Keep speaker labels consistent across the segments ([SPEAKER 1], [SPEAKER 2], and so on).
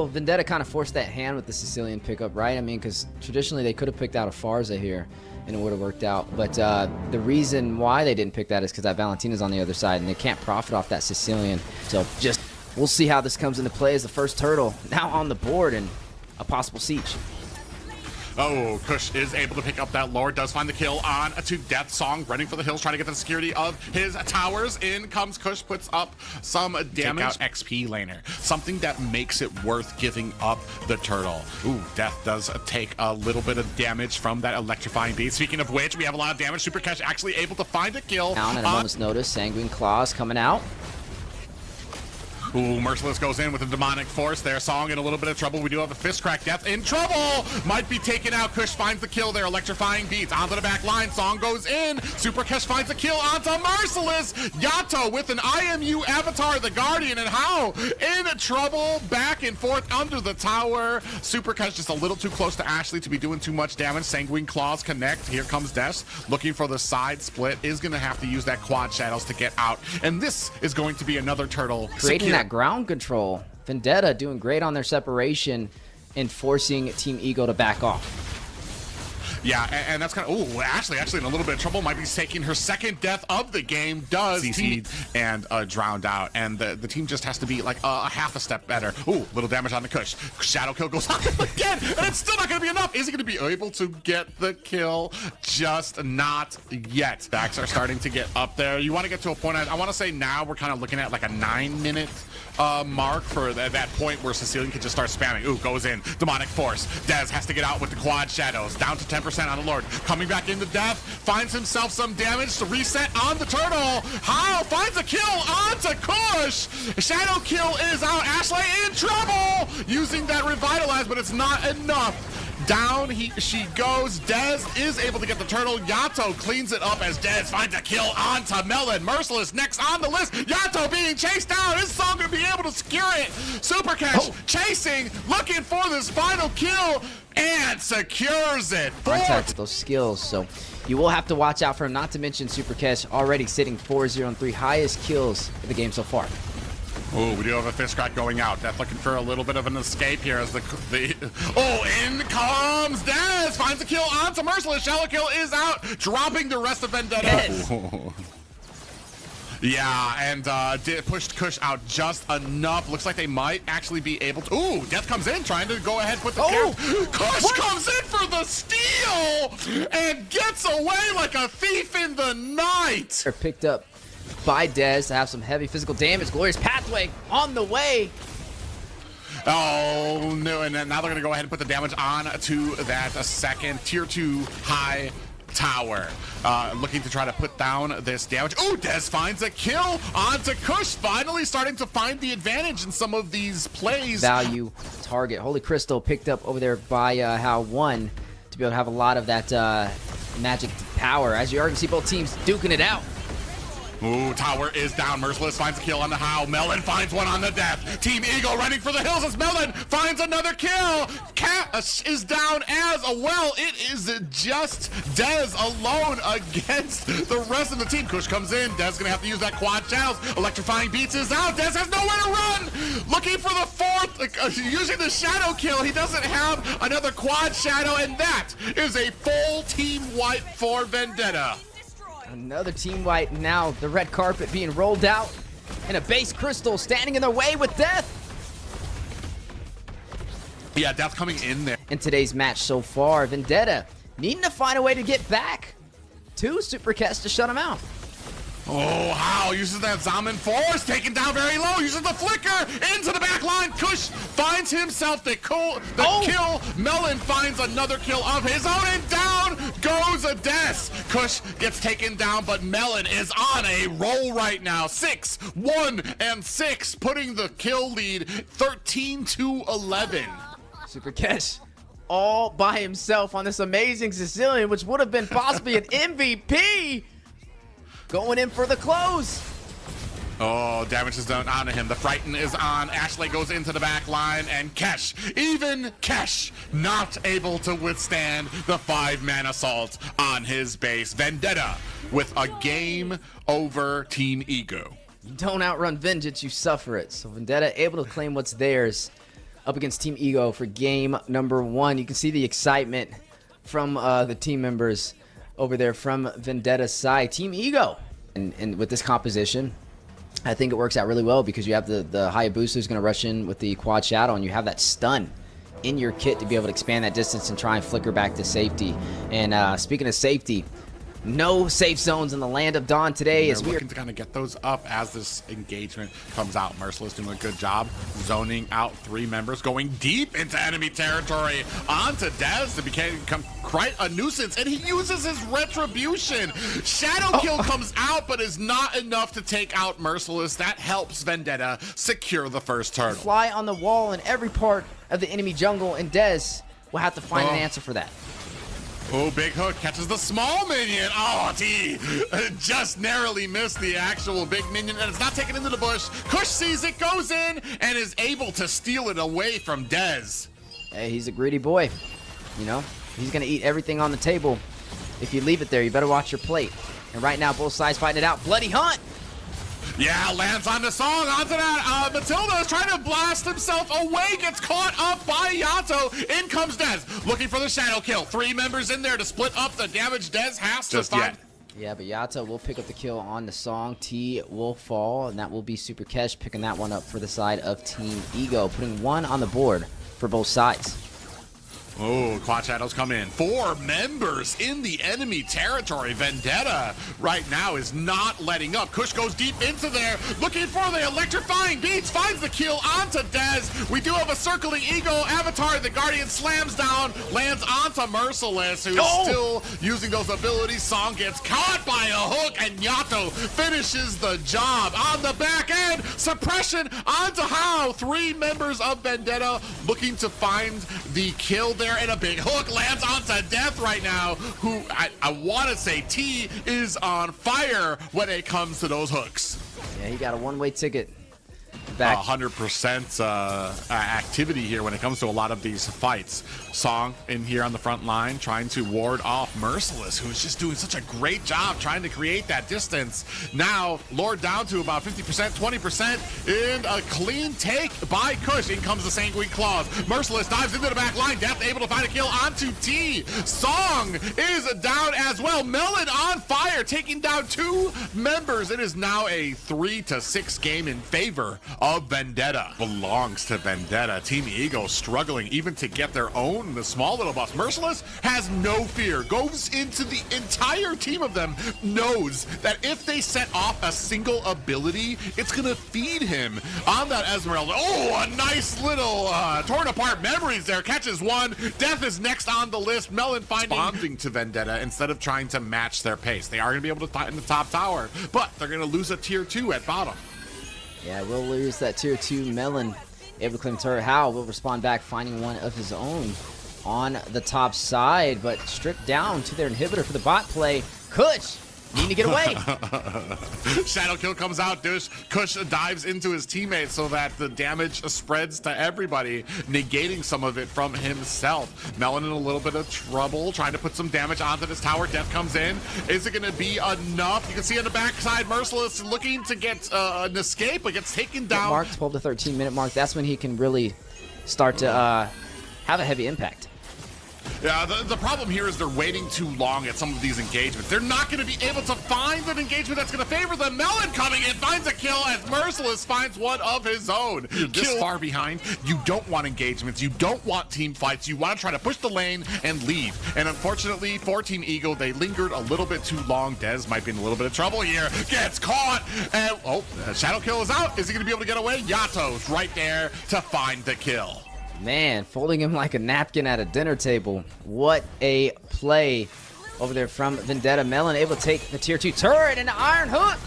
[SPEAKER 1] Well, Vendetta kind of forced that hand with the Sicilian pickup, right? I mean, because traditionally they could have picked out a Farza here and it would have worked out. But the reason why they didn't pick that is because that Valentina's on the other side and they can't profit off that Sicilian. So just we'll see how this comes into play as the first turtle now on the board and a possible siege.
[SPEAKER 2] Oh, Kush is able to pick up that lord, does find the kill on to Death Song, running for the hills, trying to get the security of his towers. In comes Kush, puts up some damage. Take out XP laner, something that makes it worth giving up the turtle. Ooh, Death does take a little bit of damage from that electrifying beat. Speaking of which, we have a lot of damage. Superkesh actually able to find a kill.
[SPEAKER 1] Down at a moment's notice, Sanguine Claws coming out.
[SPEAKER 2] Ooh, Merciless goes in with a demonic force there. Song in a little bit of trouble. We do have a fist crack. Death in trouble. Might be taken out. Kush finds the kill there. Electrifying beats onto the back line. Song goes in. Superkesh finds a kill onto Merciless. Yato with an IMU avatar, the Guardian, and how in trouble. Back and forth under the tower. Superkesh just a little too close to Ashley to be doing too much damage. Sanguine Claws connect. Here comes Death looking for the side split. Is going to have to use that quad shadows to get out. And this is going to be another turtle.
[SPEAKER 1] Creating that ground control. Vendetta doing great on their separation and forcing Team Ego to back off.
[SPEAKER 2] Yeah, and that's kind of, oh, Ashley actually in a little bit of trouble, might be taking her second death of the game, does CC'd and drowned out, and the team just has to be like a half a step better. Ooh, little damage on the Kush. Shadow kill goes on again, and it's still not going to be enough. Is he going to be able to get the kill? Just not yet. Stacks are starting to get up there. You want to get to a point, I want to say now we're kind of looking at like a 9-minute mark for that point where Sicilian can just start spamming. Ooh, goes in. Demonic Force. Dez has to get out with the quad shadows. Down to 10% on the Lord. Coming back into Death. Finds himself some damage to reset on the turtle. How finds a kill onto Kush. Shadow kill is out. Ashley in trouble. Using that revitalize, but it's not enough. Down she goes. Dez is able to get the turtle. Yato cleans it up as Dez finds a kill onto Melon. Merciless next on the list. Yato being chased down. Is Song going to be able to secure it? Superkesh chasing, looking for this final kill, and secures it.
[SPEAKER 1] Contact with those skills, so you will have to watch out for him. Not to mention Superkesh already sitting 4-0-3, highest kills in the game so far.
[SPEAKER 2] Oh, we do have a fist crack going out. Death looking for a little bit of an escape here as oh, in comes Dez, finds a kill onto Merciless. Shallow kill is out, dropping the rest of Vendetta. Yeah, and pushed Kush out just enough. Looks like they might actually be able to. Ooh, Death comes in, trying to go ahead with the kill. Kush comes in for the steal and gets away like a thief in the night.
[SPEAKER 1] They're picked up by Dez to have some heavy physical damage. Glorious Pathway on the way.
[SPEAKER 2] Oh, no, and now they're going to go ahead and put the damage on to that second tier 2 high tower. Looking to try to put down this damage. Oh, Dez finds a kill onto Kush. Finally starting to find the advantage in some of these plays.
[SPEAKER 1] Value target. Holy Crystal picked up over there by How 1 to be able to have a lot of that magic power. As you already see both teams duking it out.
[SPEAKER 2] Ooh, tower is down. Merciless finds a kill on the How. Melon finds one on the Death. Team Ego running for the hills as Melon finds another kill. Cat is down as well. It is just Dez alone against the rest of the team. Kush comes in. Dez gonna have to use that quad shadows. Electrifying beats is out. Dez has nowhere to run. Looking for the fourth, using the shadow kill. He doesn't have another quad shadow, and that is a full team wipe for Vendetta.
[SPEAKER 1] Another team wipe now. The red carpet being rolled out. And a base crystal standing in their way with Death.
[SPEAKER 2] Yeah, Death coming in there.
[SPEAKER 1] In today's match so far, Vendetta needing to find a way to get back to Superkesh to shut him out.
[SPEAKER 2] Oh, How uses that Zaman Force, taken down very low, uses the flicker into the back line. Kush finds himself the kill. Melon finds another kill of his own, and down goes a Des. Kush gets taken down, but Melon is on a roll right now. 6-1-6, putting the kill lead 13-11.
[SPEAKER 1] Superkesh all by himself on this amazing Sicilian, which would have been possibly an MVP. Going in for the close.
[SPEAKER 2] Oh, damage is done onto him. The Frighten is on. Ashley goes into the back line, and Kesh, even Kesh, not able to withstand the 5-man assault on his base. Vendetta with a game over Team Ego.
[SPEAKER 1] You don't outrun vengeance, you suffer it. So Vendetta able to claim what's theirs up against Team Ego for game number 1. You can see the excitement from the team members over there from Vendetta's side. Team Ego, and with this composition, I think it works out really well because you have the Hayabusa who's going to rush in with the quad shadow, and you have that stun in your kit to be able to expand that distance and try and flicker back to safety. And speaking of safety, no safe zones in the land of Dawn today.
[SPEAKER 2] As we're looking to kind of get those up as this engagement comes out. Merciless doing a good job zoning out 3 members, going deep into enemy territory onto Dez to become quite a nuisance, and he uses his retribution. Shadow kill comes out, but is not enough to take out Merciless. That helps Vendetta secure the first turtle.
[SPEAKER 1] Fly on the wall in every part of the enemy jungle, and Dez will have to find an answer for that.
[SPEAKER 2] Oh, big hook catches the small minion. Oh, T just narrowly missed the actual big minion, and it's not taken into the bush. Kush sees it, goes in, and is able to steal it away from Dez.
[SPEAKER 1] Hey, he's a greedy boy. You know, he's going to eat everything on the table. If you leave it there, you better watch your plate. And right now, both sides fighting it out. Bloody Hunt!
[SPEAKER 2] Yeah, lands on the song, onto that. Matilda is trying to blast himself away, gets caught up by Yato. In comes Dez, looking for the shadow kill. 3 members in there to split up the damage. Dez has to find.
[SPEAKER 1] Yeah, but Yato will pick up the kill on the song. T will fall, and that will be Superkesh picking that one up for the side of Team Ego, putting 1 on the board for both sides.
[SPEAKER 2] Oh, quad shadows come in. 4 members in the enemy territory. Vendetta right now is not letting up. Kush goes deep into there, looking for the electrifying beats, finds the kill onto Dez. We do have a circling Ego avatar. The Guardian slams down, lands onto Merciless, who's still using those abilities. Song gets caught by a hook, and Yato finishes the job on the back end. Suppression onto How. 3 members of Vendetta looking to find the kill there, and a big hook lands onto Death right now, who I want to say T is on fire when it comes to those hooks.
[SPEAKER 1] Yeah, he got a one-way ticket back.
[SPEAKER 2] 100% activity here when it comes to a lot of these fights. Song in here on the front line trying to ward off Merciless, who's just doing such a great job trying to create that distance. Now Lord down to about 50%, 20%, and a clean take by Kush. In comes the Sanguine Claws. Merciless dives into the back line. Death able to find a kill onto T. Song is down as well. Melon on fire, taking down 2 members. It is now a 3-6 game in favor of Vendetta. Belongs to Vendetta. Team Ego struggling even to get their own. The small little boss. Merciless has no fear. Goes into the entire team of them. Knows that if they set off a single ability, it's gonna feed him on that Esmeralda. Oh, a nice little torn apart memories there. Catches 1. Death is next on the list. Melon responding to Vendetta instead of trying to match their pace. They are gonna be able to fight in the top tower, but they're gonna lose a tier 2 at bottom.
[SPEAKER 1] Yeah, we'll lose that tier 2. Melon able to claim turret. How will respond back, finding one of his own on the top side, but stripped down to their inhibitor for the bot play. Kush needing to get away.
[SPEAKER 2] Shadow kill comes out. Kush dives into his teammates so that the damage spreads to everybody, negating some of it from himself. Melon in a little bit of trouble, trying to put some damage onto this tower. Death comes in. Is it going to be enough? You can see on the backside, Merciless looking to get an escape, but gets taken down.
[SPEAKER 1] Mark, 12 to 13 minute mark. That's when he can really start to have a heavy impact.
[SPEAKER 2] Yeah, the problem here is they're waiting too long at some of these engagements. They're not going to be able to find an engagement that's going to favor them. Melon coming in, finds a kill as Merciless finds one of his own. You're this far behind. You don't want engagements. You don't want team fights. You want to try to push the lane and leave. And unfortunately for Team Ego, they lingered a little bit too long. Dez might be in a little bit of trouble here. Gets caught. And Shadow kill is out. Is he going to be able to get away? Yato's right there to find the kill.
[SPEAKER 1] Man, folding him like a napkin at a dinner table. What a play over there from Vendetta. Melon able to take the tier 2 turret and the iron hook.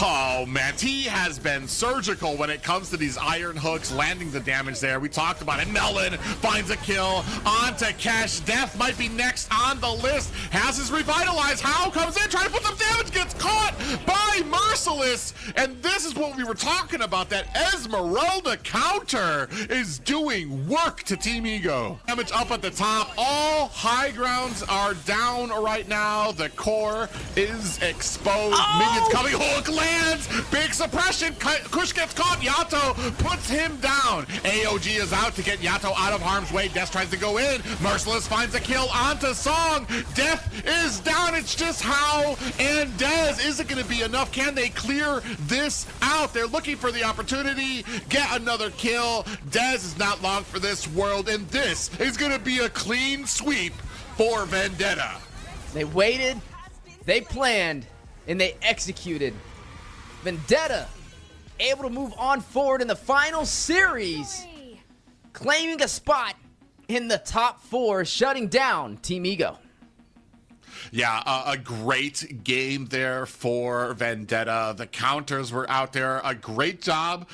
[SPEAKER 2] Oh man, T has been surgical when it comes to these iron hooks, landing the damage there. We talked about it. Melon finds a kill onto Kesh. Death might be next on the list. Has his revitalize. How comes in, trying to put some damage, gets caught by Merciless. And this is what we were talking about. That Esmeralda counter is doing work to Team Ego. Damage up at the top. All high grounds are down right now. The core is exposed. Minions coming. Hook lands. Big suppression. Kush gets caught. Yato puts him down. AOG is out to get Yato out of harm's way. Death tries to go in. Merciless finds a kill onto Song. Death is down. It's just How and Dez. Is it going to be enough? Can they clear this out? They're looking for the opportunity. Get another kill. Dez is not long for this world, and this is going to be a clean sweep for Vendetta.
[SPEAKER 1] They waited, they planned, and they executed. Vendetta able to move on forward in the final series, claiming a spot in the top 4, shutting down Team Ego.
[SPEAKER 2] Yeah, a great game there for Vendetta. The counters were out there. A great job